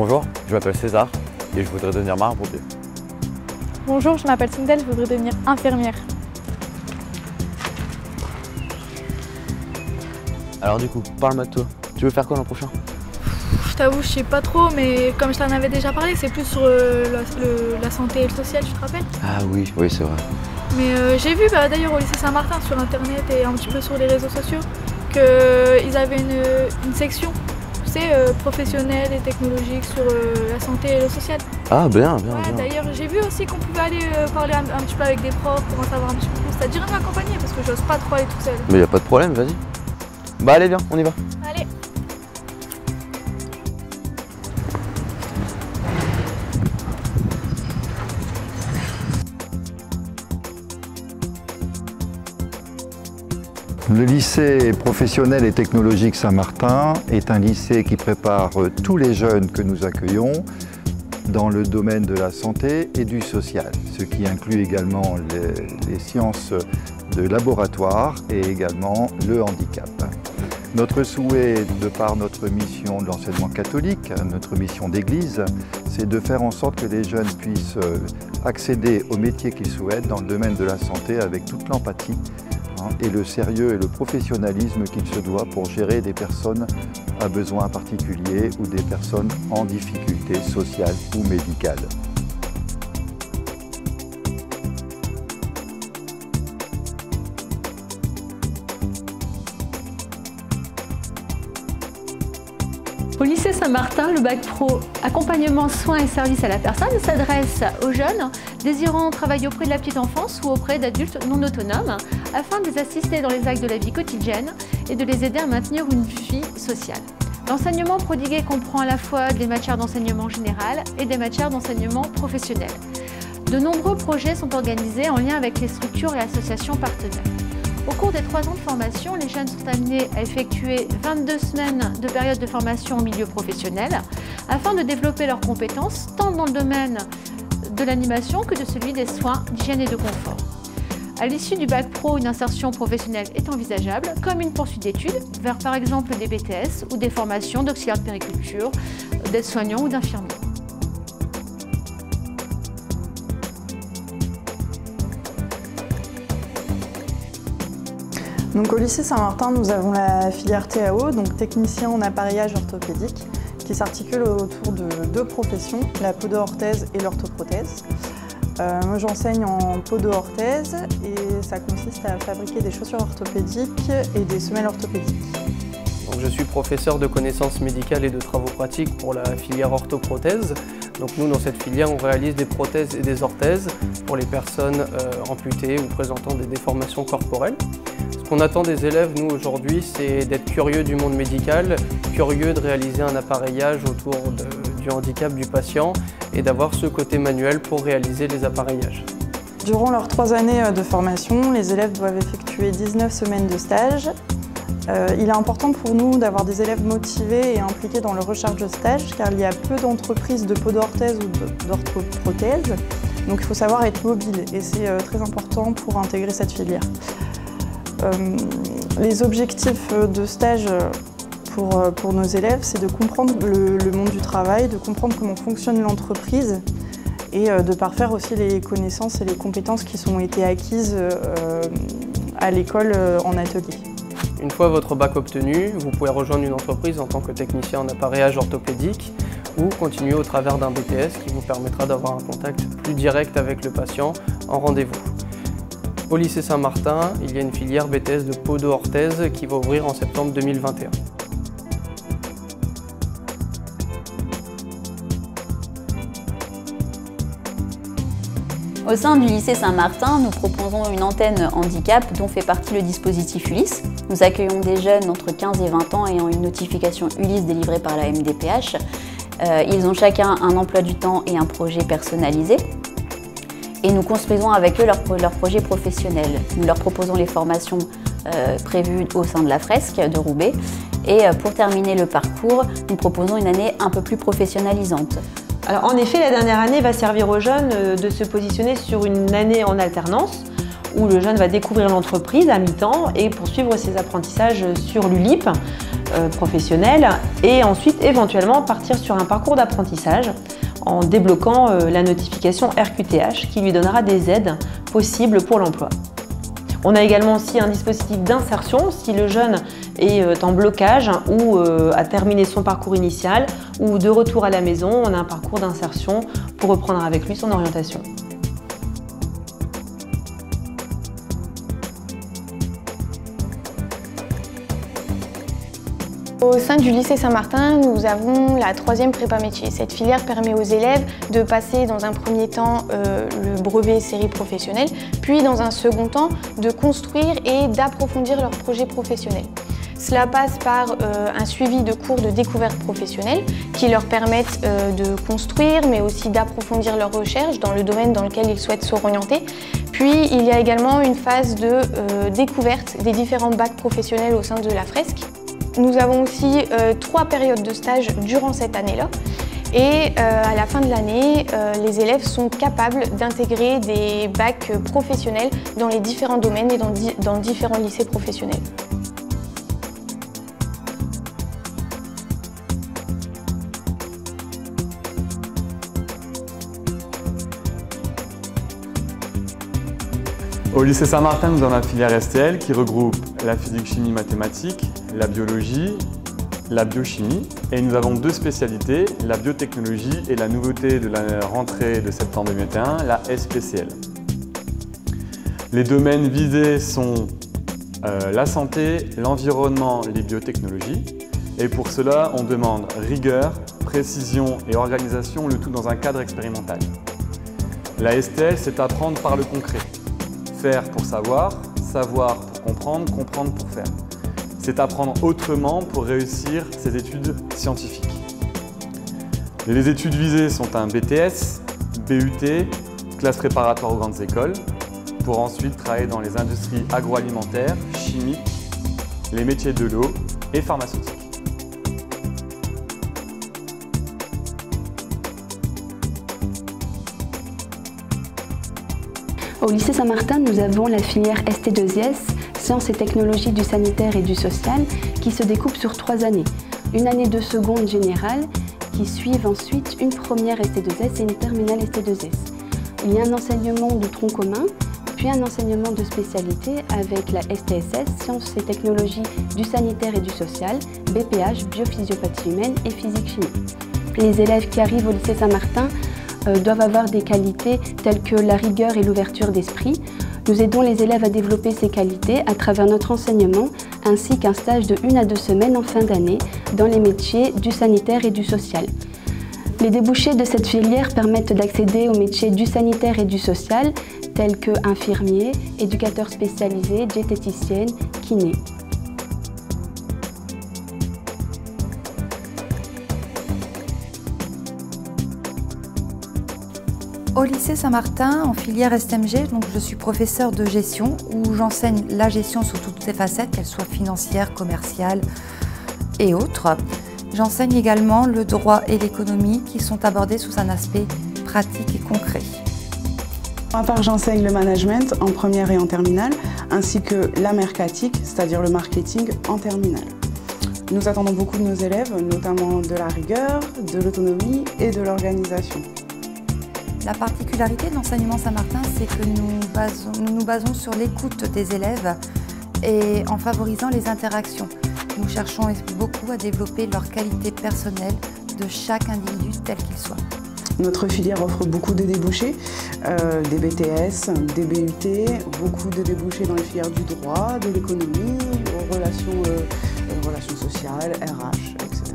Bonjour, je m'appelle César et je voudrais devenir marin-pompier. Bonjour, je m'appelle Sindel, je voudrais devenir infirmière. Alors du coup, parle-moi de toi. Tu veux faire quoi l'an prochain? Je t'avoue, je sais pas trop, mais comme je t'en avais déjà parlé, c'est plus sur la santé et le social, tu te rappelles? Ah oui, c'est vrai. Mais j'ai vu d'ailleurs au lycée Saint-Martin sur internet et un petit peu sur les réseaux sociaux qu'ils avaient une section, tu sais, professionnelle et technologique sur la santé et le social. Ah bien. D'ailleurs, j'ai vu aussi qu'on pouvait aller parler un petit peu avec des profs pour en savoir un petit peu plus. Ça te dirait de m'accompagner parce que j'ose pas trop aller toute seule. Mais y a pas de problème, vas-y. Bah allez, viens, on y va. Allez. Le lycée professionnel et technologique Saint-Martin est un lycée qui prépare tous les jeunes que nous accueillons dans le domaine de la santé et du social, ce qui inclut également les sciences de laboratoire et également le handicap. Notre souhait, de par notre mission de l'enseignement catholique, notre mission d'église, c'est de faire en sorte que les jeunes puissent accéder au métier qu'ils souhaitent dans le domaine de la santé avec toute l'empathie et le sérieux et le professionnalisme qu'il se doit pour gérer des personnes à besoins particuliers ou des personnes en difficulté sociale ou médicale. Au lycée Saint-Martin, le bac pro accompagnement, soins et services à la personne s'adresse aux jeunes désirant travailler auprès de la petite enfance ou auprès d'adultes non autonomes afin de les assister dans les actes de la vie quotidienne et de les aider à maintenir une vie sociale. L'enseignement prodigué comprend à la fois des matières d'enseignement général et des matières d'enseignement professionnel. De nombreux projets sont organisés en lien avec les structures et associations partenaires. Au cours des 3 ans de formation, les jeunes sont amenés à effectuer 22 semaines de période de formation au milieu professionnel afin de développer leurs compétences tant dans le domaine de l'animation que de celui des soins, d'hygiène et de confort. À l'issue du bac pro, une insertion professionnelle est envisageable comme une poursuite d'études vers par exemple des BTS ou des formations d'auxiliaire de périculture, d'aide-soignants ou d'infirmiers. Donc, au lycée Saint-Martin, nous avons la filière TAO, donc technicien en appareillage orthopédique, qui s'articule autour de 2 professions, la podo-orthèse et l'orthoprothèse. Moi, j'enseigne en podo-orthèse et ça consiste à fabriquer des chaussures orthopédiques et des semelles orthopédiques. Donc, je suis professeur de connaissances médicales et de travaux pratiques pour la filière orthoprothèse. Donc nous, dans cette filière, on réalise des prothèses et des orthèses pour les personnes amputées ou présentant des déformations corporelles. Ce qu'on attend des élèves, nous, aujourd'hui, c'est d'être curieux du monde médical, curieux de réaliser un appareillage autour du handicap du patient et d'avoir ce côté manuel pour réaliser les appareillages. Durant leurs 3 années de formation, les élèves doivent effectuer 19 semaines de stage. Il est important pour nous d'avoir des élèves motivés et impliqués dans leur recherche de stage car il y a peu d'entreprises de podo-orthèse ou d'orthoprothèse. Donc il faut savoir être mobile et c'est très important pour intégrer cette filière. Les objectifs de stage pour nos élèves, c'est de comprendre le monde du travail, de comprendre comment fonctionne l'entreprise et de parfaire aussi les connaissances et les compétences qui ont été acquises à l'école en atelier. Une fois votre bac obtenu, vous pouvez rejoindre une entreprise en tant que technicien en appareillage orthopédique ou continuer au travers d'un BTS qui vous permettra d'avoir un contact plus direct avec le patient en rendez-vous. Au lycée Saint-Martin, il y a une filière BTS de podo-orthèse qui va ouvrir en septembre 2021. Au sein du lycée Saint-Martin, nous proposons une antenne handicap dont fait partie le dispositif Ulysse. Nous accueillons des jeunes entre 15 et 20 ans ayant une notification Ulysse délivrée par la MDPH. Ils ont chacun un emploi du temps et un projet personnalisé. Et nous construisons avec eux leur projet professionnel. Nous leur proposons les formations prévues au sein de la fresque de Roubaix. Et pour terminer le parcours, nous proposons une année un peu plus professionnalisante. Alors, en effet, la dernière année va servir aux jeunes de se positionner sur une année en alternance où le jeune va découvrir l'entreprise à mi-temps et poursuivre ses apprentissages sur l'ULIP. professionnelle et ensuite éventuellement partir sur un parcours d'apprentissage en débloquant la notification RQTH qui lui donnera des aides possibles pour l'emploi. On a également aussi un dispositif d'insertion si le jeune est en blocage ou a terminé son parcours initial ou de retour à la maison, on a un parcours d'insertion pour reprendre avec lui son orientation. Au sein du lycée Saint-Martin, nous avons la 3e prépa métier. Cette filière permet aux élèves de passer dans un premier temps le brevet série professionnelle, puis dans un second temps de construire et d'approfondir leur projet professionnel. Cela passe par un suivi de cours de découverte professionnelle qui leur permettent de construire mais aussi d'approfondir leurs recherches dans le domaine dans lequel ils souhaitent s'orienter. Puis il y a également une phase de découverte des différents bacs professionnels au sein de la fresque. Nous avons aussi 3 périodes de stage durant cette année-là et à la fin de l'année, les élèves sont capables d'intégrer des bacs professionnels dans les différents domaines et dans différents lycées professionnels. Au lycée Saint-Martin, nous avons la filière STL qui regroupe la physique, chimie, mathématiques, la biologie, la biochimie. Et nous avons 2 spécialités, la biotechnologie et la nouveauté de la rentrée de septembre 2021, la SPCL. Les domaines visés sont la santé, l'environnement, les biotechnologies. Et pour cela, on demande rigueur, précision et organisation, le tout dans un cadre expérimental. La STL, c'est apprendre par le concret. Faire pour savoir, savoir pour comprendre, comprendre pour faire. C'est apprendre autrement pour réussir ses études scientifiques. Les études visées sont un BTS, BUT, classe préparatoire aux grandes écoles, pour ensuite travailler dans les industries agroalimentaires, chimiques, les métiers de l'eau et pharmaceutiques. Au lycée Saint-Martin, nous avons la filière ST2S, Sciences et technologies du sanitaire et du social, qui se découpe sur 3 années. Une année de seconde générale, qui suivent ensuite une première ST2S et une terminale ST2S. Il y a un enseignement de tronc commun, puis un enseignement de spécialité avec la STSS, Sciences et technologies du sanitaire et du social, BPH, biophysiopathie humaine et physique-chimie. Les élèves qui arrivent au lycée Saint-Martin doivent avoir des qualités telles que la rigueur et l'ouverture d'esprit. Nous aidons les élèves à développer ces qualités à travers notre enseignement ainsi qu'un stage de 1 à 2 semaines en fin d'année dans les métiers du sanitaire et du social. Les débouchés de cette filière permettent d'accéder aux métiers du sanitaire et du social tels que infirmier, éducateur spécialisé, diététicienne, kiné. Au lycée Saint-Martin, en filière STMG, donc je suis professeure de gestion où j'enseigne la gestion sous toutes ses facettes, qu'elles soient financières, commerciales et autres. J'enseigne également le droit et l'économie qui sont abordés sous un aspect pratique et concret. À part, j'enseigne le management en première et en terminale, ainsi que la mercatique, c'est-à-dire le marketing en terminale. Nous attendons beaucoup de nos élèves, notamment de la rigueur, de l'autonomie et de l'organisation. La particularité de l'enseignement Saint-Martin, c'est que nous nous basons sur l'écoute des élèves et en favorisant les interactions. Nous cherchons beaucoup à développer leurs qualités personnelles de chaque individu tel qu'il soit. Notre filière offre beaucoup de débouchés, des BTS, des BUT, beaucoup de débouchés dans les filières du droit, de l'économie, relations sociales, RH, etc.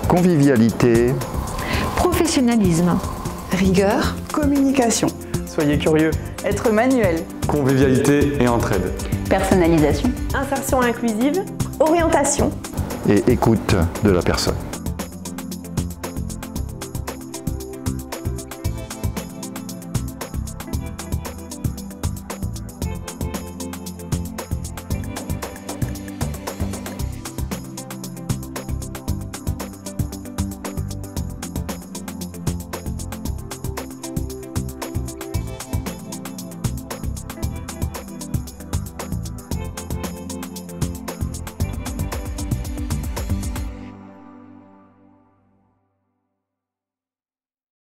Convivialité, professionnalisme, rigueur, communication, soyez curieux, être manuel, convivialité et entraide, personnalisation, insertion inclusive, orientation et écoute de la personne.